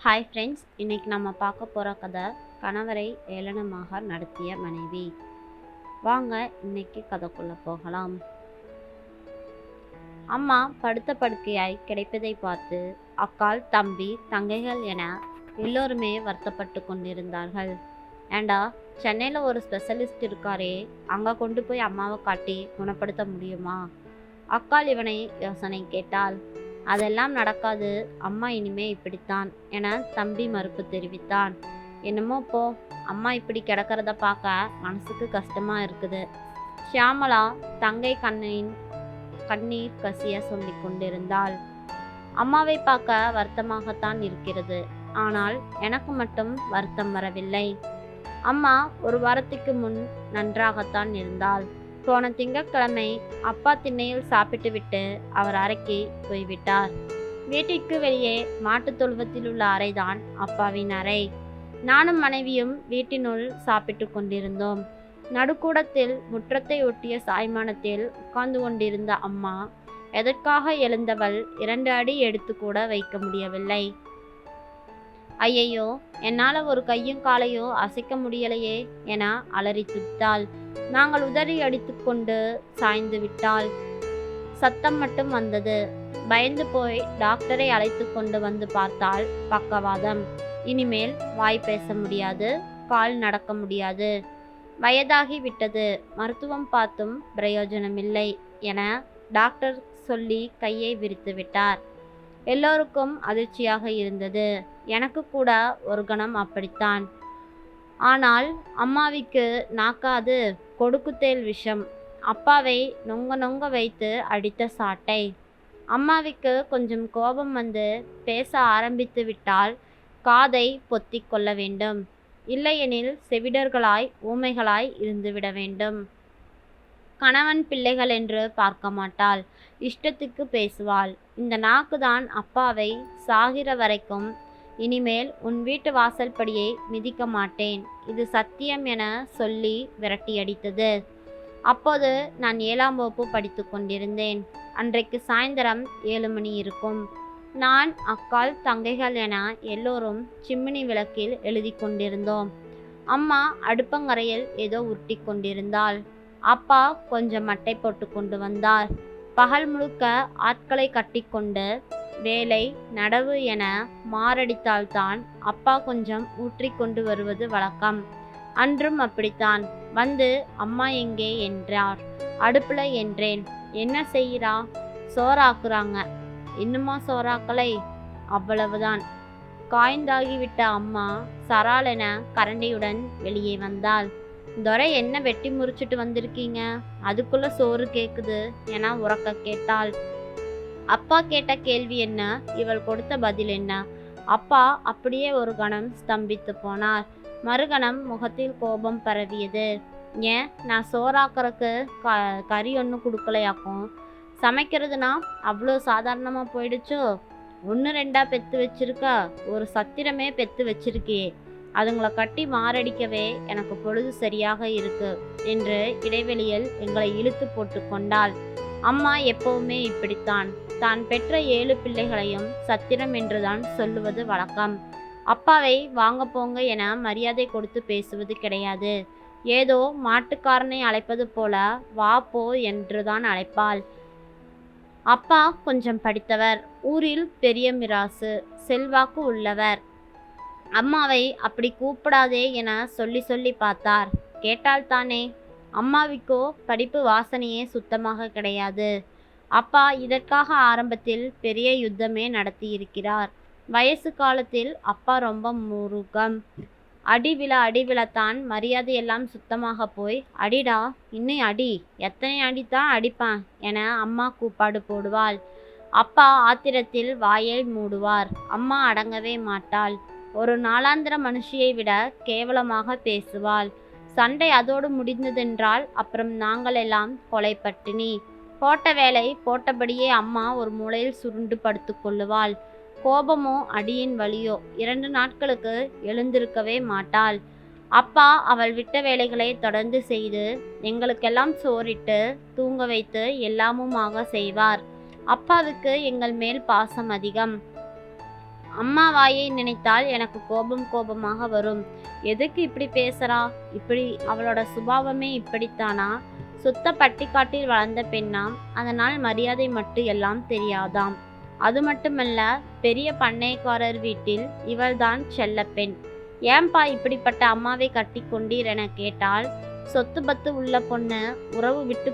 Hi friends, இன்றைக்கி நம்ம பார்க்க போகிற கதை கணவரை ஏளனமாக நடத்திய மனைவி. வாங்க இன்னைக்கு கதைக்குள்ளே போகலாம். அம்மா படுத்த படுக்கையாய் கிடைப்பதை பார்த்து அக்கால், தம்பி, தங்கைகள் என எல்லோருமே வருத்தப்பட்டு கொண்டிருந்தார்கள். ஏண்டா, சென்னையில் ஒரு ஸ்பெஷலிஸ்ட் இருக்காரே, அங்கே கொண்டு போய் அம்மாவை காட்டி குணப்படுத்த முடியுமா? அக்கால் இவனை யோசனை கேட்டாள். அதெல்லாம் நடக்காது, அம்மா இனிமே இப்படித்தான் என தம்பி மறுப்பு தெரிவித்தான். என்னமோ போ, அம்மா இப்படி கிடக்கிறத பார்க்க மனசுக்கு கஷ்டமா இருக்குது. ஷியாமளா தங்கை கண்ணீர் கசிய சொல்லி கொண்டிருந்தாள். அம்மாவை பார்க்க வருத்தமாகத்தான் இருக்கிறது, ஆனால் எனக்கு மட்டும் வருத்தம் வரவில்லை. அம்மா ஒரு வாரத்துக்கு முன் நன்றாகத்தான் இருந்தாள். போன திங்கட்கிழமை அப்பா திண்ணையில் சாப்பிட்டு விட்டு அவர் அறைக்கு போய்விட்டார். வீட்டிற்கு வெளியே மாட்டுத் தொழுவத்தில் உள்ள அறைதான் அப்பாவின் அறை. நானும் மனைவியும் வீட்டினுள் சாப்பிட்டு கொண்டிருந்தோம். நடுக்கூடத்தில் முற்றத்தை ஒட்டிய சாய்மானத்தில் உட்கார்ந்து கொண்டிருந்த அம்மா எதற்காக எழுந்தவள் 2 அடி எடுத்து கூட வைக்க முடியவில்லை. ஐயையோ, என்னால் ஒரு கையும் காலையோ அசைக்க முடியலையே என அலறி துடித்தாள். நாங்கள் உதறி அடித்து கொண்டு சாய்ந்து விட்டாள். சத்தம் மட்டும் வந்தது. பயந்து போய் டாக்டரை அழைத்து கொண்டு வந்து பார்த்தால் பக்கவாதம். இனிமேல் வாய் பேச முடியாது, கால் நடக்க முடியாது, வயதாகி விட்டது, மருத்துவம் பார்த்தும் பிரயோஜனமில்லை என டாக்டர் சொல்லி கையை விரித்து விட்டார். எல்லோருக்கும் அதிர்ச்சியாக இருந்தது. எனக்கு கூட ஒரு கணம் அப்படித்தான். ஆனால் அம்மாவிற்கு நாக்காது கொடுக்குத்தேல் விஷம். அப்பாவை நொங்க நொங்க வைத்து அடித்த சாட்டை. அம்மாவிற்கு கொஞ்சம் கோபம் வந்து பேச ஆரம்பித்து விட்டால் காதை பொத்தி கொள்ள வேண்டும், இல்லையெனில் செவிடர்களாய் ஊமைகளாய் இருந்துவிட வேண்டும். கணவன் பிள்ளைகள் என்று பார்க்க மாட்டாள், இஷ்டத்துக்கு பேசுவாள். இந்த நாக்குதான் அப்பாவை சாகிற வரைக்கும் இனிமேல் உன் வீட்டு வாசல்படியை மிதிக்க மாட்டேன், இது சத்தியம் என சொல்லி விரட்டியடித்தது. அப்போது நான் 7ஆம் வகுப்பு படித்து கொண்டிருந்தேன். அன்றைக்கு சாயந்தரம் 7 மணி இருக்கும். நான், அக்கால், தங்கைகள் என எல்லோரும் சிம்மினி விளக்கில் எழுதி கொண்டிருந்தோம். அம்மா அடுப்பங்கரையில் ஏதோ உருட்டி கொண்டிருந்தாள். அப்பா கொஞ்சம் மட்டை போட்டு கொண்டு வந்தார். பகல் முழுக்க ஆட்களை கட்டி கொண்டு வேலை நடவு என மாரடித்தால்தான் அப்பா கொஞ்சம் ஊற்றி கொண்டு வருவது வழக்கம். அன்றும் அப்படித்தான். வந்து அம்மா எங்கே என்றார். அடுப்புல என்றேன். என்ன செய்கிறா? சோறாக்குறாங்க. இன்னுமா சோறாக்கலை? அவ்வளவுதான். காய்ந்தாகிவிட்ட அம்மா சராலென கரண்டியுடன் வெளியே வந்தாள். துரை, என்ன வெட்டி முறிச்சிட்டு வந்திருக்கீங்க? அதுக்குள்ள சோறு கேக்குது என உரக்க கேட்டாள். அப்பா கேட்ட கேள்வி என்ன, இவள் கொடுத்த பதில் என்ன? அப்பா அப்படியே ஒரு கணம் ஸ்தம்பித்து போனார். மறுகணம் முகத்தில் கோபம் பரவியது. ஏன், நான் சோறாக்குறக்கு கறி ஒன்றும் கொடுக்கலையாக்கும்? சமைக்கிறதுனா அவ்வளோ சாதாரணமாக போயிடுச்சோ? 1-2 பெத்து வச்சிருக்க, ஒரு சத்திரமே பெத்து வச்சிருக்கியே. அதுங்களை கட்டி மாரடிக்கவே எனக்கு பொழுது சரியாக இருக்கு என்று இடைவெளியில் எங்களை இழுத்து போட்டு கொண்டாள். அம்மா எப்பவுமே இப்படித்தான். தான் பெற்ற 7 பிள்ளைகளையும் சத்திரம் என்றுதான் சொல்லுவது வழக்கம். அப்பாவை வாங்க போங்க என மரியாதை கொடுத்து பேசுவது கிடையாது. ஏதோ மாட்டுக்காரனை அழைப்பது போல வா போ என்றுதான் அழைப்பாள். அப்பா கொஞ்சம் படித்தவர், ஊரில் பெரிய மிராசு, செல்வாக்கு உள்ளவர். அம்மாவை அப்படி கூப்பிடாதே என சொல்லி சொல்லி பார்த்தார். கேட்டால் தானே. அம்மாவிக்கோ படிப்பு வாசனையே சுத்தமாக கிடையாது. அப்பா இதற்காக ஆரம்பத்தில் பெரிய யுத்தமே நடத்தி இருக்கிறார். வயசு காலத்தில் அப்பா ரொம்ப முருகம். அடிவிழத்தான் மரியாதையெல்லாம் சுத்தமாக போய் அடிடா, இன்னும் அடி, எத்தனை அடித்தான் அடிப்பான் என அம்மா கூப்பாடு போடுவாள். அப்பா ஆத்திரத்தில் வாயை மூடுவார். அம்மா அடங்கவே மாட்டாள். ஒரு நாளாந்திர மனுஷியை விட கேவலமாக பேசுவாள். சண்டை அதோடு முடிந்ததென்றால் அப்புறம் நாங்கள் எல்லாம் கொலை பட்டினி. போட்ட வேலை போட்டபடியே அம்மா ஒரு மூலையில் சுருண்டு படுத்து கொள்ளுவாள். கோபமோ அடியின் வலியோ 2 நாட்களுக்கு எழுந்திருக்கவே மாட்டாள். அப்பா அவள் விட்ட வேலைகளை தொடர்ந்து செய்து எங்களுக்கெல்லாம் சோறிட்டு தூங்க வைத்து எல்லாமுமாக செய்வார். அப்பாவுக்கு எங்கள் மேல் பாசம் அதிகம். அம்மா வாயை நினைத்தால் எனக்கு கோபமாக வரும். எதுக்கு இப்படி பேசுறா? இப்படி அவளோட சுபாவமே இப்படித்தானா? சுத்த பட்டிக்காட்டில் வளர்ந்த பெண்ணாம், அதனால் மரியாதை மட்டும் எல்லாம் தெரியாதாம். அது மட்டுமல்ல, பெரிய பண்ணைக்காரர் வீட்டில் இவள்தான் செல்ல பெண். ஏன்பா இப்படிப்பட்ட அம்மாவை கட்டி கொண்டீர் என கேட்டால், சொத்து பத்து உள்ள பொண்ணு உறவு விட்டு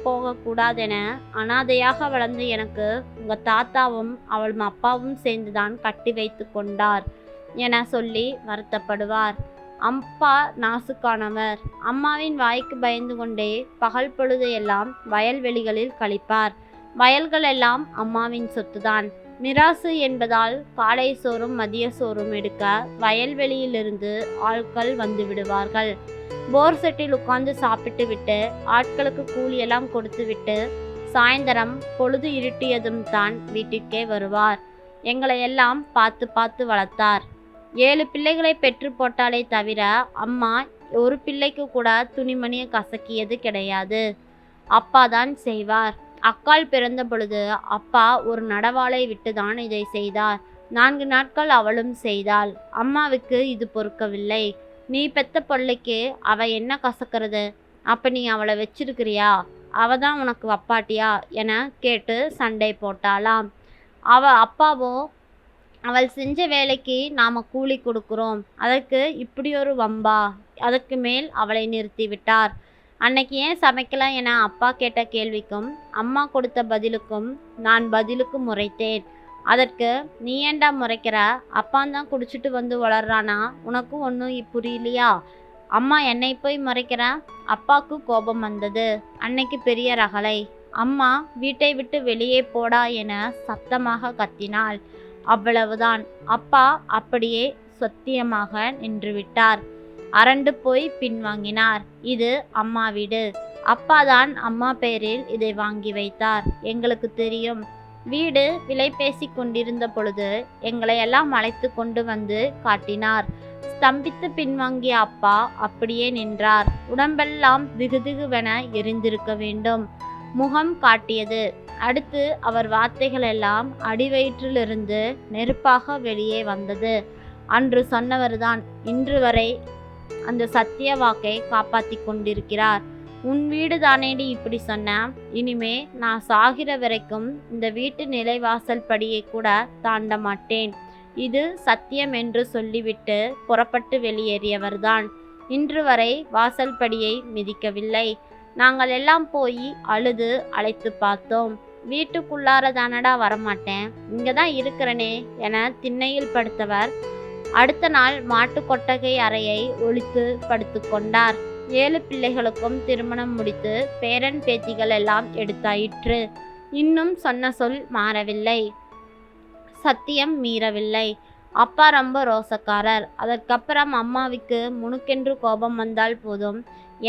போகக்கூடாதென அனாதையாக வளர்ந்து எனக்கு உங்க தாத்தாவும் அவள் அப்பாவும் சேர்ந்துதான் கட்டி வைத்து கொண்டார் என சொல்லி வருத்தப்படுவார். அப்பா நாசுக்கானவர். அம்மாவின் வாய்க்கு பயந்து கொண்டே பகல் பொழுதையெல்லாம் வயல்வெளிகளில் கழிப்பார். வயல்கள் எல்லாம் அம்மாவின் சொத்துதான். மிராசு என்பதால் காலை சோறும் மதிய சோறும் எடுக்க வயல்வெளியிலிருந்து ஆட்கள் வந்து விடுவார்கள். போர் செட்டில் உட்கார்ந்து சாப்பிட்டு விட்டு ஆட்களுக்கு கூலியெல்லாம் கொடுத்து விட்டு சாயந்தரம் பொழுது இருட்டியதும் தான் வீட்டிற்கே வருவார். எங்களை எல்லாம் பார்த்து வளர்த்தார். 7 பிள்ளைகளை பெற்று போட்டாலே தவிர அம்மா ஒரு பிள்ளைக்கு கூட துணிமணியை கசக்கியது கிடையாது. அப்பா தான் செய்வார். அக்காள் பிறந்த பொழுது அப்பா ஒரு நடவாளை விட்டுதான் இதை செய்தார். 4 நாட்கள் அவளும் செய்தாள். அம்மாவுக்கு இது பொறுக்கவில்லை. நீ பெத்த பிள்ளைக்கு அவ என்ன கசக்கிறது? அப்ப நீ அவளை வச்சிருக்கிறியா? அவ தான் உனக்கு வப்பாட்டியா என கேட்டு சண்டை போட்டாளாம். அப்பாவோ, அவள் செஞ்ச வேலைக்கு நாம கூலி கொடுக்குறோம், அதற்கு இப்படி ஒரு வம்பா? அதற்கு மேல் அவளை நிறுத்தி விட்டார். அன்னைக்கு ஏன் சமைக்கல என அப்பா கேட்ட கேள்விக்கும் அம்மா கொடுத்த பதிலுக்கும் நான் பதிலுக்கு முறைத்தேன். அதற்கு, நீ ஏண்டா முறைக்கிற? அப்பாந்தான் குடிச்சிட்டு வந்து வளர்றானா? உனக்கும் ஒன்றும் புரியலையா? அம்மா என்னை போய் முறைக்கிற? அப்பாவுக்கு கோபம் வந்தது. அன்னைக்கு பெரிய ரகளை. அம்மா வீட்டை விட்டு வெளியே போடா என சத்தமாக கத்தினாள். அவ்வளவுதான். அப்பா அப்படியே சத்தியமாக நின்றுவிட்டார். அரண்டு போய் பின்வாங்கினார். இது அம்மா வீடு. அப்பாதான் அம்மா பெயரில் இதை வாங்கி வைத்தார். எங்களுக்கு தெரியும். வீடு விலை பேசி கொண்டிருந்த பொழுது எங்களை எல்லாம் அழைத்து கொண்டு வந்து காட்டினார். ஸ்தம்பித்து பின்வாங்கிய அப்பா அப்படியே நின்றார். உடம்பெல்லாம் திகுதிகுவென எரிந்திருக்க வேண்டும். முகம் காட்டியது. அடுத்து அவர் வார்த்தைகள் எல்லாம் அடிவயிற்றிலிருந்து நெருப்பாக வெளியே வந்தது. அன்று சொன்னவர்தான் இன்று வரை அந்த சத்திய வாக்கை காப்பாற்றி கொண்டிருக்கிறார். உன் வீடு தானேடி இப்படி சொன்ன? இனிமே நான் சாகிற வரைக்கும் இந்த வீட்டு நிலைவாசல் படியை கூட தாண்ட மாட்டேன். இது சத்தியம் என்று சொல்லிவிட்டு புறப்பட்டு வெளியேறியவர்தான் இன்று வரை வாசல் படியை மிதிக்கவில்லை. நாங்கள் எல்லாம் போய் அழுது அழைத்து பார்த்தோம். வீட்டுக்குள்ளார தானடா வரமாட்டேன், இங்கே தான் இருக்கிறனே என திண்ணையில் படுத்தவர் அடுத்த நாள் மாட்டு கொட்டகை அறையை ஒழித்து படுத்து கொண்டார். 7 பிள்ளைகளுக்கும் திருமணம் முடித்து பேரன் பேத்திகள் எல்லாம் எடுத்தாயிற்று. இன்னும் சொன்ன சொல் மாறவில்லை, சத்தியம் மீறவில்லை. அப்பா ரொம்ப ரோசக்காரர். அதற்கப்புறம் அம்மாவுக்கு முணுக்கென்று கோபம் வந்தால் போதும்,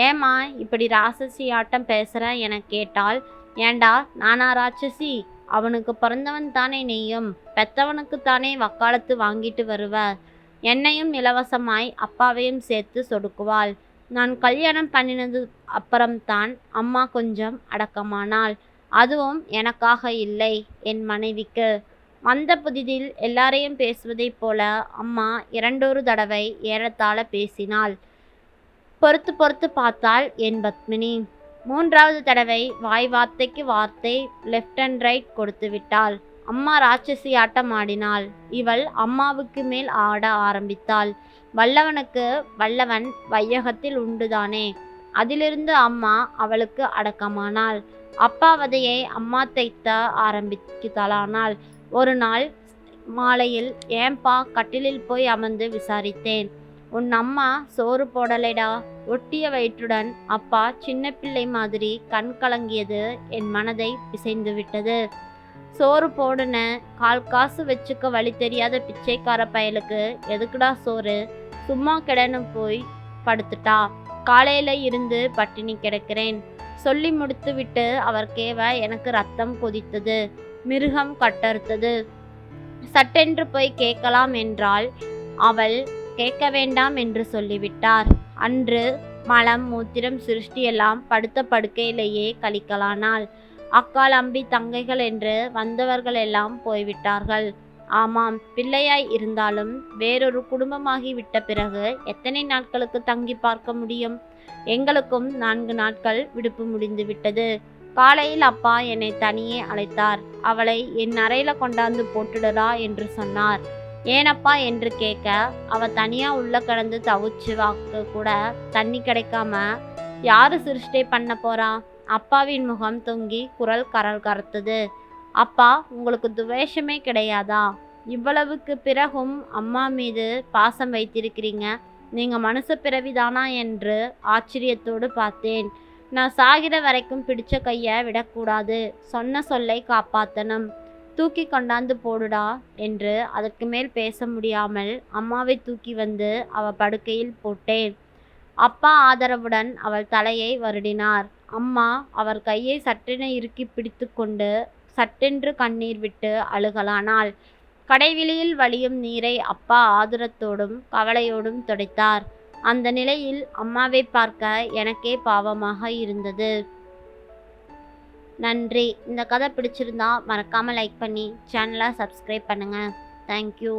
ஏம்மா இப்படி ராட்சசி ஆட்டம் பேசுற என கேட்டால், ஏண்டா நானா ராட்சசி? அவனுக்கு பிறந்தவன் தானே நீயும், பெத்தவனுக்கு தானே வக்காலத்து வாங்கிட்டு வருவ. என்னையும் இலவசமாய் அப்பாவையும் சேர்த்து சொடுக்குவாள். நான் கல்யாணம் பண்ணினது அப்புறம்தான் அம்மா கொஞ்சம் அடக்கமானாள். அதுவும் எனக்காக இல்லை, என் மனைவிக்கு. வந்த புதிதில் எல்லாரையும் பேசுவதைப் போல அம்மா 2 தடவை ஏறத்தாழ பேசினாள். பொறுத்து பார்த்தாள் என் பத்மினி. 3வது தடவை வார்த்தைக்கு வார்த்தை லெஃப்ட் அண்ட் ரைட் கொடுத்து விட்டாள். அம்மா ராட்சசி ஆட்டம் ஆடினாள். இவள் அம்மாவுக்கு மேல் ஆட ஆரம்பித்தாள். வல்லவனுக்கு வல்லவன் வையகத்தில் உண்டுதானே, அதிலிருந்து அம்மா அவளுக்கு அடக்கமானாள். அப்பாவதையை அம்மா தைத்த ஆரம்பிக்கலானாள். ஒரு நாள் மாலையில் ஏன்பா கட்டிலில் போய் அமர்ந்து விசாரித்தேன். உன் அம்மா சோறு போடலைடா. ஒட்டிய வயிற்றுடன் அப்பா சின்ன பிள்ளை மாதிரி கண் கலங்கியது என் மனதை பிசைந்து விட்டது. சோறு போடுன 1/4 காசு வச்சுக்க வழி தெரியாத பிச்சைக்கார பயலுக்கு எதுக்குடா சோறு? சும்மா கிடன்னு போய் படுத்துட்டா. காலையில இருந்து பட்டினி கிடக்கிறேன். சொல்லி முடித்து விட்டு அவர் கேவ எனக்கு ரத்தம் கொதித்தது. மிருகம் கட்டறுத்தது. சட்டென்று போய் கேட்கலாம் என்றால் அவள் கேட்க வேண்டாம் என்று சொல்லிவிட்டார். அன்று மலம் மூத்திரம் சிருஷ்டியெல்லாம் படுத்த படுக்கையிலேயே கழிக்கலானாள். அக்கால் அம்பி தங்கைகள் என்று வந்தவர்கள் எல்லாம் போய்விட்டார்கள். ஆமாம், பிள்ளையாய் இருந்தாலும் வேறொரு குடும்பமாகி விட்ட பிறகு எத்தனை நாட்களுக்கு தங்கி பார்க்க முடியும்? எங்களுக்கும் 4 நாட்கள் விடுப்பு முடிந்து விட்டது. காலையில் அப்பா என்னை தனியே அழைத்தார். அவளை என் அறையில கொண்டாந்து போட்டுடலா என்று சொன்னார். ஏனப்பா என்று கேட்க, அவ தனியா உள்ள கிடந்து தவிச்சு வாக்க கூட தண்ணி கிடைக்காம யாரு சிருஷ்டை பண்ண போறா? அப்பாவின் முகம் தொங்கி குரல் கரல் கரத்துது. அப்பா, உங்களுக்கு துவேஷமே கிடையாதா? இவ்வளவுக்கு பிறகும் அம்மா மீது பாசம் வைத்திருக்கிறீங்க. நீங்க மனுஷ பிறவிதானா என்று ஆச்சரியத்தோடு பார்த்தேன். நான் சாகிற வரைக்கும் பிடிச்ச கையை விடக்கூடாது. சொன்ன சொல்லை காப்பாத்தணும். தூக்கி கொண்டாந்து போடுடா என்று அதற்கு மேல் பேச முடியாமல் அம்மாவை தூக்கி வந்து அவ படுக்கையில் போட்டேன். அப்பா ஆதரவுடன் அவள் தலையை வருடினார். அம்மா அவர் கையை சட்டென இறுக்கி பிடித்து கொண்டு சட்டென்று கண்ணீர் விட்டு அழுகலானாள். கடைவெளியில் வழியும் நீரை அப்பா ஆதுரத்தோடும் கவலையோடும் துடைத்தார். அந்த நிலையில் அம்மாவை பார்க்க எனக்கே பாவமாக இருந்தது. நன்றி. இந்த கதை பிடிச்சிருந்தா மறக்காமல் லைக் பண்ணி சேனலை சப்ஸ்கிரைப் பண்ணுங்கள். தேங்க்யூ.